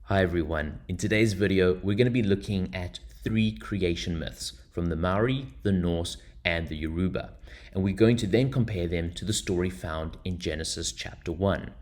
Hi everyone, in today's video we're going to be looking at three creation myths from the Maori, the Norse and the Yoruba, and we're going to then compare them to the story found in Genesis chapter 1.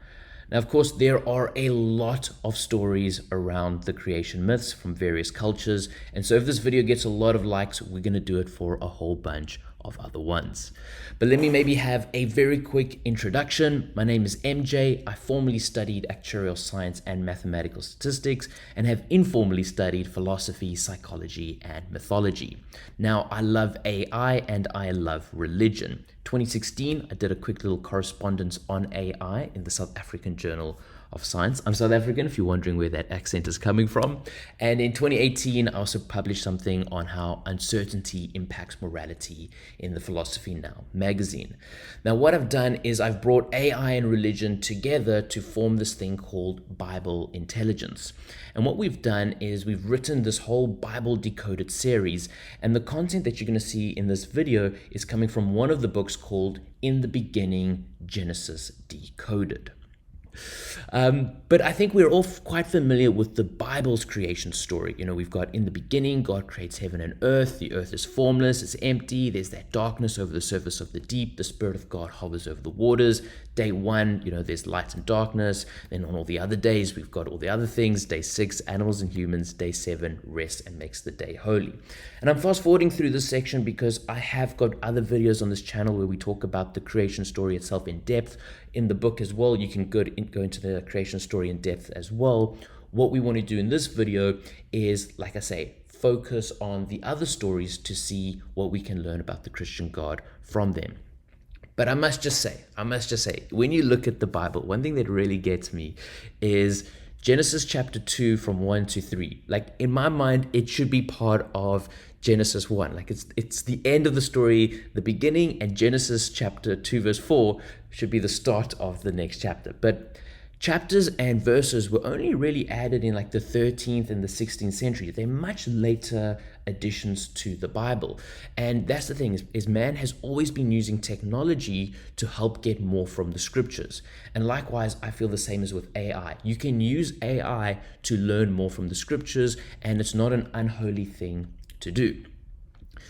Now of course there are a lot of stories around the creation myths from various cultures, and so if this video gets a lot of likes we're going to do it for a whole bunch of other ones. But let me maybe have a very quick introduction. My name is MJ. I formerly studied actuarial science and mathematical statistics and have informally studied philosophy, psychology, and mythology. Now, I love AI and I love religion. 2016, I did a quick little correspondence on AI in the South African Journal of Science. I'm South African, if you're wondering where that accent is coming from. And in 2018, I also published something on how uncertainty impacts morality in the Philosophy Now magazine. Now, what I've done is I've brought AI and religion together to form this thing called Bible Intelligence. And what we've done is we've written this whole Bible Decoded series, and the content that you're going to see in this video is coming from one of the books called In the Beginning, Genesis Decoded. But I think we're all quite familiar with the Bible's creation story. You know, we've got in the beginning, God creates heaven and earth. The earth is formless, it's empty. There's that darkness over the surface of the deep. The Spirit of God hovers over the waters. Day one, you know, there's light and darkness. Then on all the other days, we've got all the other things. Day 6, animals and humans. Day 7, rest and makes the day holy. And I'm fast forwarding through this section because I have got other videos on this channel where we talk about the creation story itself in depth. In the book as well, you can go into the creation story in depth as well. What we want to do in this video is, like I say, focus on the other stories to see what we can learn about the Christian God from them. But I must just say, when you look at the Bible, one thing that really gets me is Genesis chapter 2 from 1 to 3. Like, in my mind, it should be part of Genesis 1. Like, it's the end of the story, the beginning, and Genesis chapter 2 verse 4 should be the start of the next chapter. But chapters and verses were only really added in like the 13th and the 16th century. They're much later additions to the Bible. And that's the thing, is man has always been using technology to help get more from the scriptures. And likewise, I feel the same as with AI. You can use AI to learn more from the scriptures, and it's not an unholy thing to do.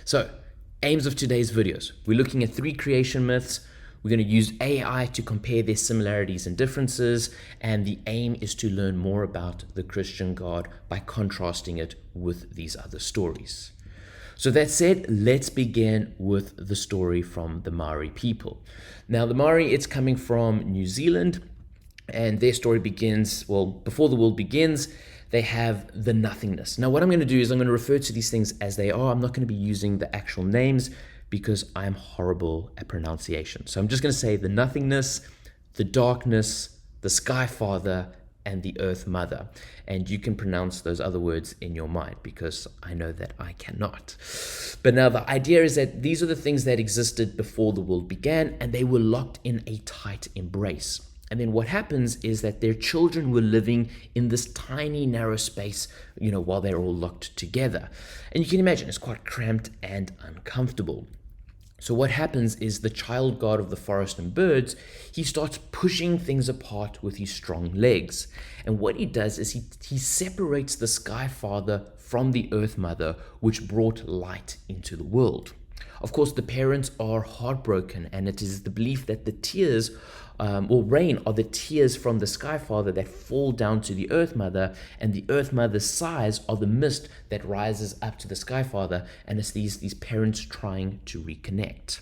So, aims of today's videos. We're looking at 3 creation myths. We're going to use AI to compare their similarities and differences, and the aim is to learn more about the Christian God by contrasting it with these other stories. So that said, let's begin with the story from the Maori people. Now, the Maori, it's coming from New Zealand, and their story begins, well, before the world begins, they have the nothingness. Now, what I'm going to do is I'm going to refer to these things as they are. I'm not going to be using the actual names, because I'm horrible at pronunciation. So I'm just going to say the nothingness, the darkness, the sky father, and the earth mother. And you can pronounce those other words in your mind, because I know that I cannot. But now the idea is that these are the things that existed before the world began, and they were locked in a tight embrace. And then what happens is that their children were living in this tiny, narrow space, you know, while they're all locked together. And you can imagine it's quite cramped and uncomfortable. So what happens is the child god of the forest and birds, he starts pushing things apart with his strong legs. And what he does is he separates the sky father from the earth mother, which brought light into the world. Of course, the parents are heartbroken, and it is the belief that the tears or rain are the tears from the sky father that fall down to the earth mother, and the earth mother's sighs are the mist that rises up to the sky father, and it's these parents trying to reconnect.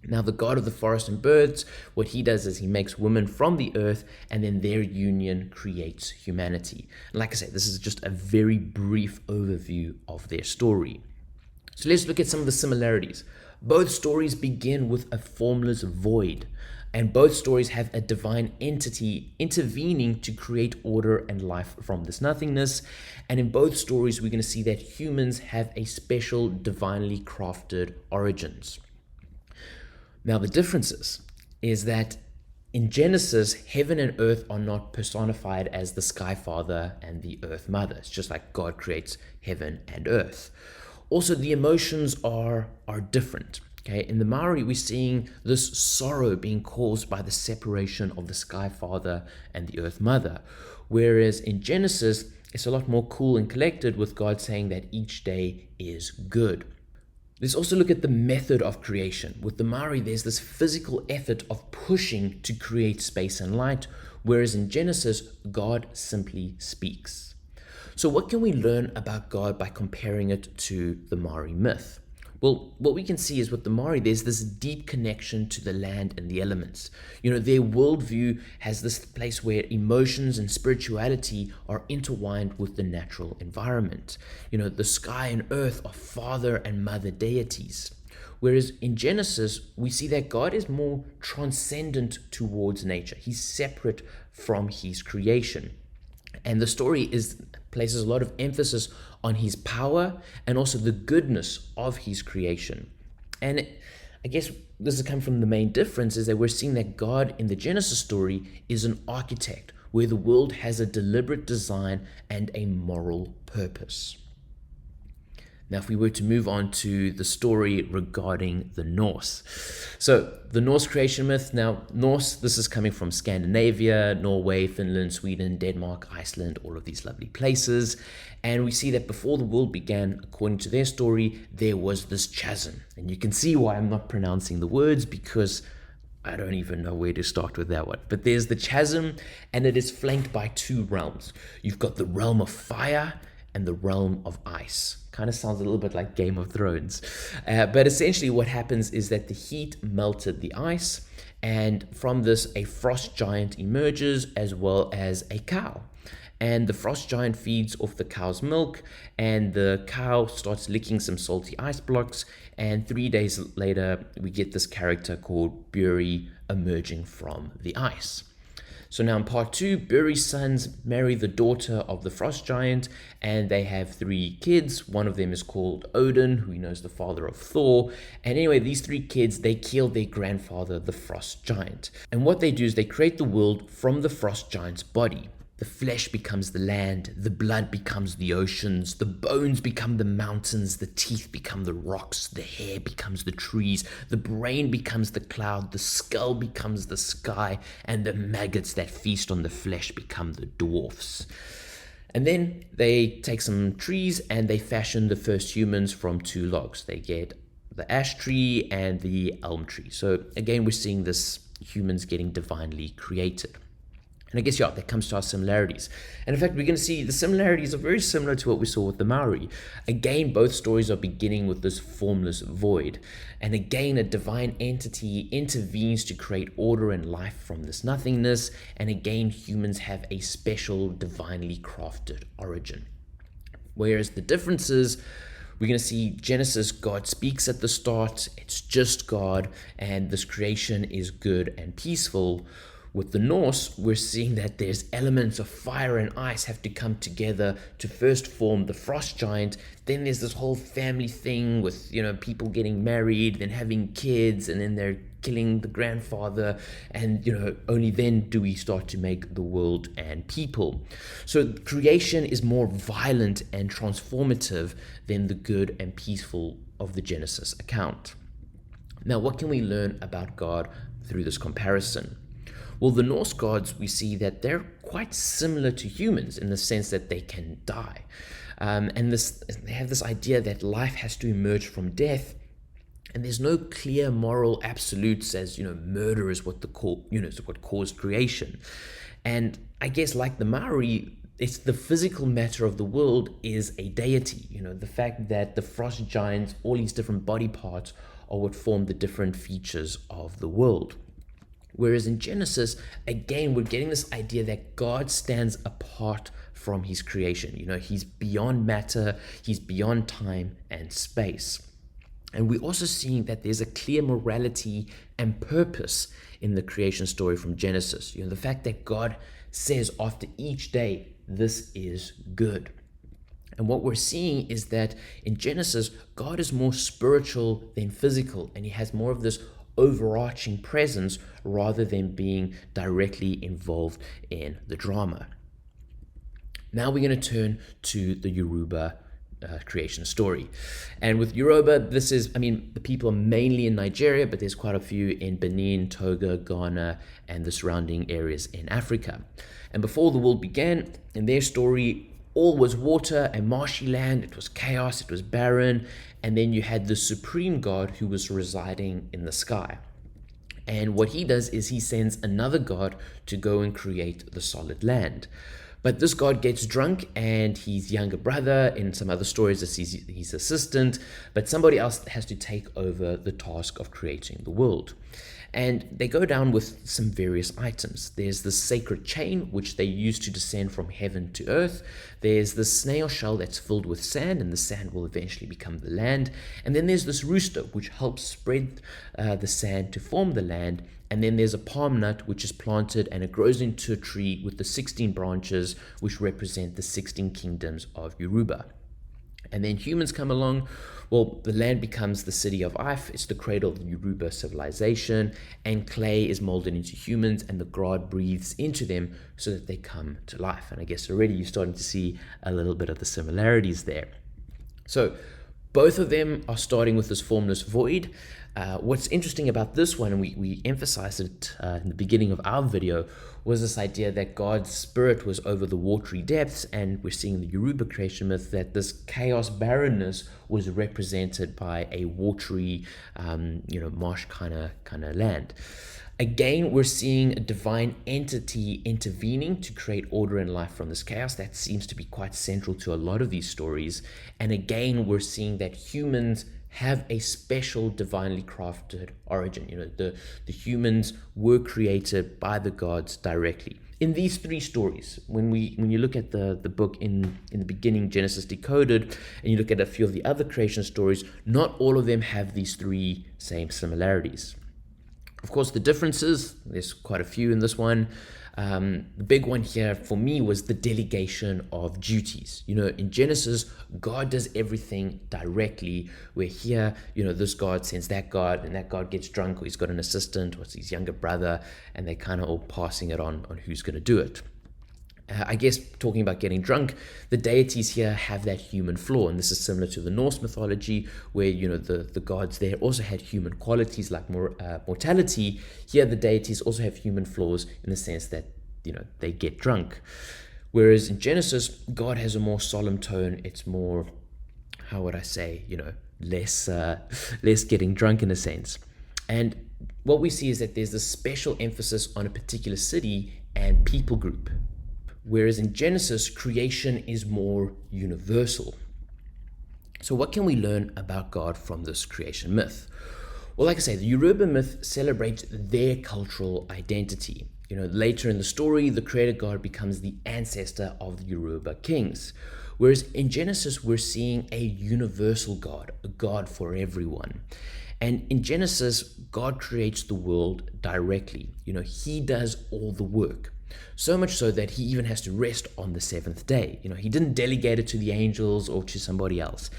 Now, the god of the forest and birds, what he does is he makes women from the earth, and then their union creates humanity. And like I said, this is just a very brief overview of their story. So let's look at some of the similarities. Both stories begin with a formless void, and both stories have a divine entity intervening to create order and life from this nothingness. And in both stories, we're going to see that humans have a special divinely crafted origins. Now, the differences is that in Genesis, heaven and earth are not personified as the sky father and the earth mother. It's just like God creates heaven and earth. Also, the emotions are different. Okay, in the Maori, we're seeing this sorrow being caused by the separation of the sky father and the earth mother. Whereas in Genesis, it's a lot more cool and collected, with God saying that each day is good. Let's also look at the method of creation. With the Maori, there's this physical effort of pushing to create space and light, whereas in Genesis, God simply speaks. So what can we learn about God by comparing it to the Maori myth? Well, what we can see is with the Maori, there's this deep connection to the land and the elements. Their worldview has this place where emotions and spirituality are intertwined with the natural environment. The sky and earth are father and mother deities. Whereas in Genesis, we see that God is more transcendent towards nature. He's separate from his creation. And the story places a lot of emphasis on his power and also the goodness of his creation. And I guess this has come from the main difference is that we're seeing that God in the Genesis story is an architect, where the world has a deliberate design and a moral purpose. Now, if we were to move on to the story regarding the Norse. So, the Norse creation myth. Now, Norse, this is coming from Scandinavia, Norway, Finland, Sweden, Denmark, Iceland, all of these lovely places. And we see that before the world began, according to their story, there was this chasm. And you can see why I'm not pronouncing the words, because I don't even know where to start with that one. But there's the chasm, and it is flanked by two realms. You've got the realm of fire and the realm of ice. Kind of sounds a little bit like Game of Thrones. But essentially what happens is that the heat melted the ice, and from this a frost giant emerges, as well as a cow. And the frost giant feeds off the cow's milk, and the cow starts licking some salty ice blocks, and 3 days later we get this character called Buri emerging from the ice. So now in part 2, Buri's sons marry the daughter of the frost giant, and they have 3 kids. One of them is called Odin, who knows the father of Thor. And anyway, these 3 kids, they kill their grandfather, the frost giant. And what they do is they create the world from the frost giant's body. The flesh becomes the land, the blood becomes the oceans, the bones become the mountains, the teeth become the rocks, the hair becomes the trees, the brain becomes the cloud, the skull becomes the sky, and the maggots that feast on the flesh become the dwarfs. And then they take some trees and they fashion the first humans from 2 logs. They get the ash tree and the elm tree. So again, we're seeing this humans getting divinely created. And I guess, that comes to our similarities. And in fact, we're going to see the similarities are very similar to what we saw with the Maori. Again, both stories are beginning with this formless void. And again, a divine entity intervenes to create order and life from this nothingness. And again, humans have a special, divinely crafted origin. Whereas the differences, we're going to see Genesis, God speaks at the start. It's just God. And this creation is good and peaceful. With the Norse, we're seeing that there's elements of fire and ice have to come together to first form the frost giant. Then there's this whole family thing with, people getting married, then having kids, and then they're killing the grandfather. And, only then do we start to make the world and people. So creation is more violent and transformative than the good and peaceful of the Genesis account. Now, what can we learn about God through this comparison? Well, the Norse gods, we see that they're quite similar to humans in the sense that they can die. And they have this idea that life has to emerge from death, and there's no clear moral absolutes as, murder is what what caused creation. And I guess like the Maori, it's the physical matter of the world is a deity. The fact that the frost giants, all these different body parts are what form the different features of the world. Whereas in Genesis, again, we're getting this idea that God stands apart from his creation. He's beyond matter, he's beyond time and space. And we're also seeing that there's a clear morality and purpose in the creation story from Genesis. The fact that God says after each day, this is good. And what we're seeing is that in Genesis, God is more spiritual than physical, and he has more of this overarching presence rather than being directly involved in the drama. Now we're going to turn to the Yoruba creation story. And with Yoruba, this is, I mean, the people are mainly in Nigeria, but there's quite a few in Benin, Togo, Ghana, and the surrounding areas in Africa. And before the world began, in their story, all was water and marshy land. It was chaos, it was barren. And then you had the supreme God who was residing in the sky. And what he does is he sends another god to go and create the solid land. But this god gets drunk, and his younger brother, in some other stories, is his assistant, but somebody else has to take over the task of creating the world. And they go down with some various items. There's the sacred chain, which they use to descend from heaven to earth. There's the snail shell that's filled with sand, and the sand will eventually become the land. And then there's this rooster, which helps spread the sand to form the land. And then there's a palm nut, which is planted, and it grows into a tree with the 16 branches, which represent the 16 kingdoms of Yoruba. And then humans come along. Well, the land becomes the city of Ife. It's the cradle of the Yoruba civilization, and clay is molded into humans, and the god breathes into them so that they come to life. And I guess already you're starting to see a little bit of the similarities there. So both of them are starting with this formless void. What's interesting about this one, and we emphasized it in the beginning of our video, was this idea that God's spirit was over the watery depths, and we're seeing the Yoruba creation myth that this chaos barrenness was represented by a watery, marsh kind of land. Again, we're seeing a divine entity intervening to create order and life from this chaos. That seems to be quite central to a lot of these stories. And again, we're seeing that humans have a special divinely crafted origin. The humans were created by the gods directly. In these three stories, when you look at the book in the beginning, Genesis Decoded, and you look at a few of the other creation stories, not all of them have these three same similarities. Of course, the differences, there's quite a few in this one. The big one here for me was the delegation of duties. In Genesis, God does everything directly, where here, this God sends that God, and that God gets drunk, or he's got an assistant, or it's his younger brother, and they're kind of all passing it on who's going to do it. I guess talking about getting drunk, the deities here have that human flaw, and this is similar to the Norse mythology, where the gods there also had human qualities like mortality. Here, the deities also have human flaws in the sense that they get drunk. Whereas in Genesis, God has a more solemn tone. It's more, how would I say, less getting drunk in a sense. And what we see is that there's this special emphasis on a particular city and people group. Whereas in Genesis, creation is more universal. So what can we learn about God from this creation myth? Well, like I say, the Yoruba myth celebrates their cultural identity. Later in the story, the creator God becomes the ancestor of the Yoruba kings. Whereas in Genesis, we're seeing a universal God, a God for everyone. And in Genesis, God creates the world directly. He does all the work. So much so that he even has to rest on the seventh day. He didn't delegate it to the angels or to somebody else.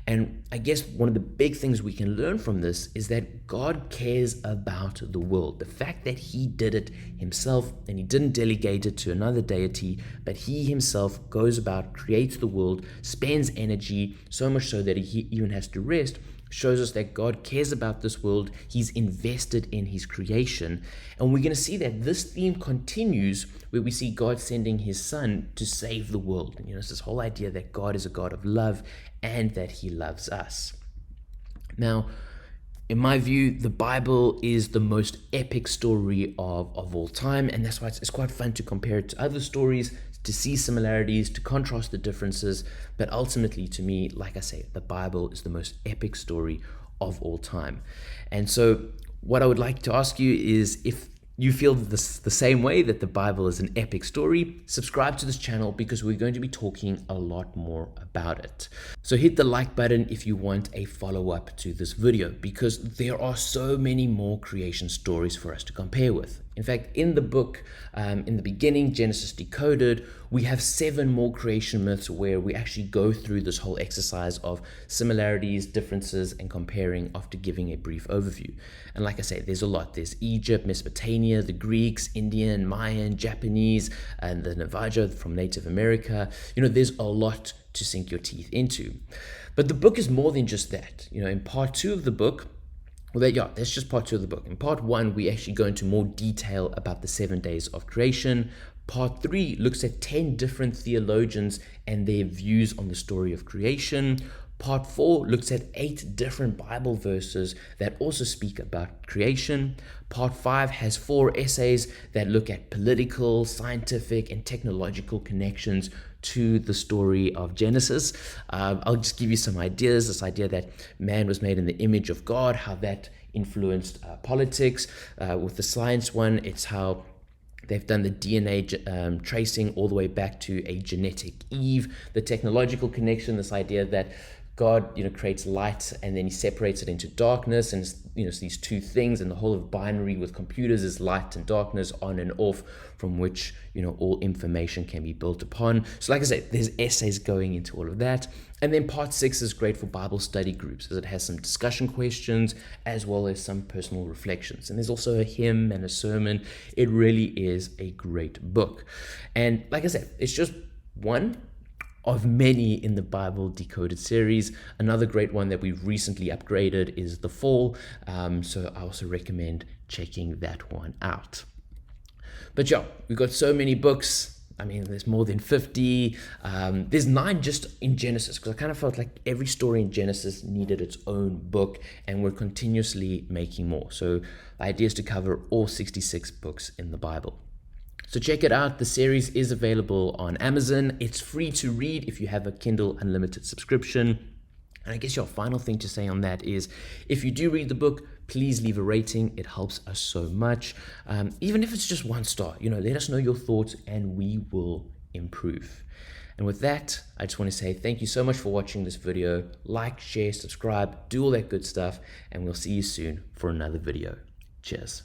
And I guess one of the big things we can learn from this is that God cares about the world. The fact that he did it himself, and he didn't delegate it to another deity, but he himself goes about, creates the world, spends energy, so much so that he even has to rest, shows us that God cares about this world. He's invested in his creation. And we're going to see that this theme continues where we see God sending his son to save the world. And it's this whole idea that God is a God of love and that he loves us. Now, in my view, the Bible is the most epic story of all time, and that's why it's quite fun to compare it to other stories, to see similarities, to contrast the differences. But ultimately, to me, like I say, the Bible is the most epic story of all time. And so what I would like to ask you is, if you feel the same way, that the Bible is an epic story, subscribe to this channel, because we're going to be talking a lot more about it. So hit the like button if you want a follow-up to this video, because there are so many more creation stories for us to compare with. In fact, in the book, in the beginning, Genesis Decoded, we have 7 more creation myths where we actually go through this whole exercise of similarities, differences, and comparing after giving a brief overview. And like I say, there's a lot. There's Egypt, Mesopotamia, the Greeks, Indian, Mayan, Japanese, and the Navajo from Native America. There's a lot to sink your teeth into. But the book is more than just that. In part 2 of the book, that's just part 2 of the book. In part 1, we actually go into more detail about the 7 days of creation. Part 3 looks at 10 different theologians and their views on the story of creation. Part 4 looks at 8 different Bible verses that also speak about creation. Part 5 has 4 essays that look at political, scientific, and technological connections to the story of Genesis. I'll just give you some ideas. This idea that man was made in the image of God, how that influenced politics. With the science one, it's how they've done the DNA tracing all the way back to a genetic Eve. The technological connection, this idea that God, creates light and then he separates it into darkness, and it's these two things, and the whole of binary with computers is light and darkness, on and off, from which all information can be built upon. So like I said, there's essays going into all of that. And then part 6 is great for Bible study groups, as it has some discussion questions as well as some personal reflections. And there's also a hymn and a sermon. It really is a great book. And like I said, it's just one of many in the Bible Decoded series. Another great one that we've recently upgraded is The Fall, so I also recommend checking that one out. But yeah, we've got so many books. There's more than 50. There's 9 just in Genesis, because I kind of felt like every story in Genesis needed its own book, and we're continuously making more. So the idea is to cover all 66 books in the Bible. So check it out. The series is available on Amazon. It's free to read if you have a Kindle Unlimited subscription. And I guess your final thing to say on that is, if you do read the book, please leave a rating. It helps us so much. Even if it's just 1 star, let us know your thoughts and we will improve. And with that, I just want to say thank you so much for watching this video. Like, share, subscribe, do all that good stuff, and we'll see you soon for another video. Cheers.